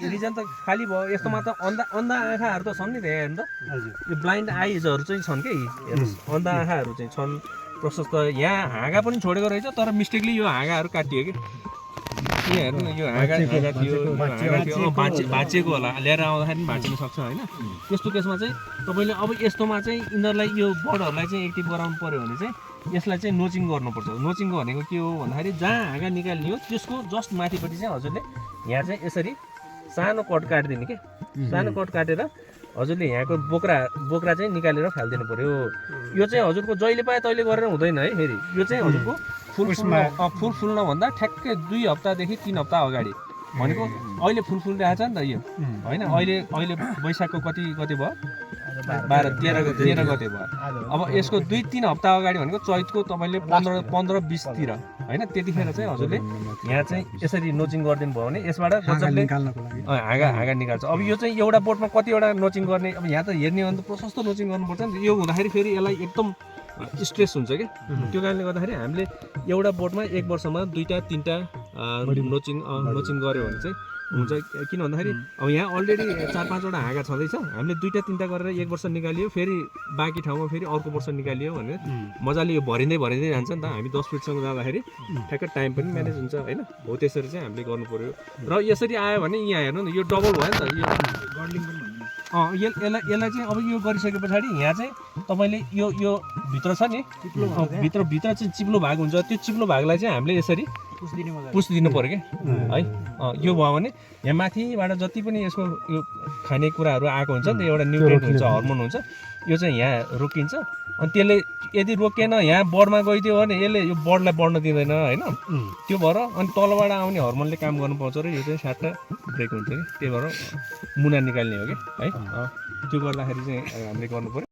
Reason त खाली भयो। यस्तोमा त अन्धा आँखाहरू त छन् नि त हेर्नु त, यो ब्लाइन्ड आइजहरू चाहिँ छन् कि हेर्नुहोस्, अन्धा आँखाहरू चाहिँ छन् प्रशस्त। यहाँ हाँगा पनि छोडेको रहेछ तर मिस्टेकली यो हाँगाहरू काटियो कि यहाँ हेर्नु न, यो हाँगा थियो भाँचिएको होला, ल्याएर आउँदाखेरि पनि भाँचिन सक्छ होइन। त्यस्तो केसमा चाहिँ तपाईँले अब यस्तोमा चाहिँ यिनीहरूलाई यो बर्डहरूलाई चाहिँ एक्टिभ गराउनु पऱ्यो भने चाहिँ यसलाई चाहिँ नोचिङ गर्नुपर्छ। नोचिङ भनेको के हो भन्दाखेरि जहाँ हाँगा निकाल्ने हो त्यसको जस्ट माथिपट्टि चाहिँ हजुरले यहाँ चाहिँ यसरी सानो कट काटिदिने के, सानो कट काटेर हजुरले यहाँको बोक्रा चाहिँ निकालेर फालिदिनु पऱ्यो। यो चाहिँ हजुरको जहिले पाए तहिले गरेर हुँदैन है। फेरि यो चाहिँ हजुरको फुल फुल्नभन्दा ठ्याक्कै 2 हप्तादेखि 3 हप्ता अगाडि भनेको अहिले फुल फुलिरहेको छ नि त यो होइन। अहिले वैशाखको कति भयो, 12-13 गते भयो। अब यसको 2-3 हप्ता अगाडि भनेको चैतको तपाईँले 15-20 होइन, त्यतिखेर चाहिँ हजुरले यहाँ चाहिँ यसरी नोचिङ गरिदिनु भयो भने यसबाट गजबले हाँगा निकाल्छ। अब यो चाहिँ एउटा बोटमा कतिवटा नोचिङ गर्ने, अब यहाँ त हेर्ने हो भने त प्रशस्त नोचिङ गर्नुपर्छ नि। यो हुँदाखेरि फेरि यसलाई एकदम स्ट्रेस हुन्छ क्या। त्यो कारणले गर्दाखेरि हामीले एउटा बोटमा 1 वर्षमा 2-3टा नोचिङ गऱ्यो भने चाहिँ हुन्छ। किन भन्दाखेरि अब यहाँ अलरेडी 4-5वटा हाँगा छँदैछ, हामीले 2-3टा गरेर 1 वर्ष निकालियो, फेरि बाँकी ठाउँमा फेरि अर्को वर्ष निकालियो भने मजाले यो भरिँदै जान्छ नि त। हामी 10 फिटसम्म जाँदाखेरि ठ्याक्क टाइम पनि म्यानेज हुन्छ होइन। हो त्यसरी चाहिँ हामीले गर्नु पऱ्यो। र यसरी आयो भने यहाँ हेर्नु न, यो डबल भयो नि त यो गर्लिङ पनि। यसलाई चाहिँ अब यो गरिसके पछाडि यहाँ चाहिँ तपाईँले यो भित्र छ नि, भित्र चाहिँ चिप्लो भाग हुन्छ, त्यो चिप्लो भागलाई चाहिँ हामीले यसरी पुस्दिनु पऱ्यो क्या है। यो भयो भने यहाँ माथिबाट जति पनि यसको यो खानेकुराहरू आएको हुन्छ नि त, एउटा न्युट्रिएन्ट हुन्छ, हर्मोन हुन्छ, यो चाहिँ यहाँ रोकिन्छ। अनि त्यसले यदि रोकेन यहाँ बर्डमा गइदियो भने यसले यो बर्डलाई बढ्न दिँदैन होइन। त्यो भएर अनि तलबाट आउने हर्मोनले काम गर्नु पाउँछ र यो चाहिँ स्याट्ट ब्रेक हुन्छ कि, त्यही भएर मुना निकाल्ने हो कि है। त्यो गर्दाखेरि चाहिँ हामीले गर्नु पऱ्यो।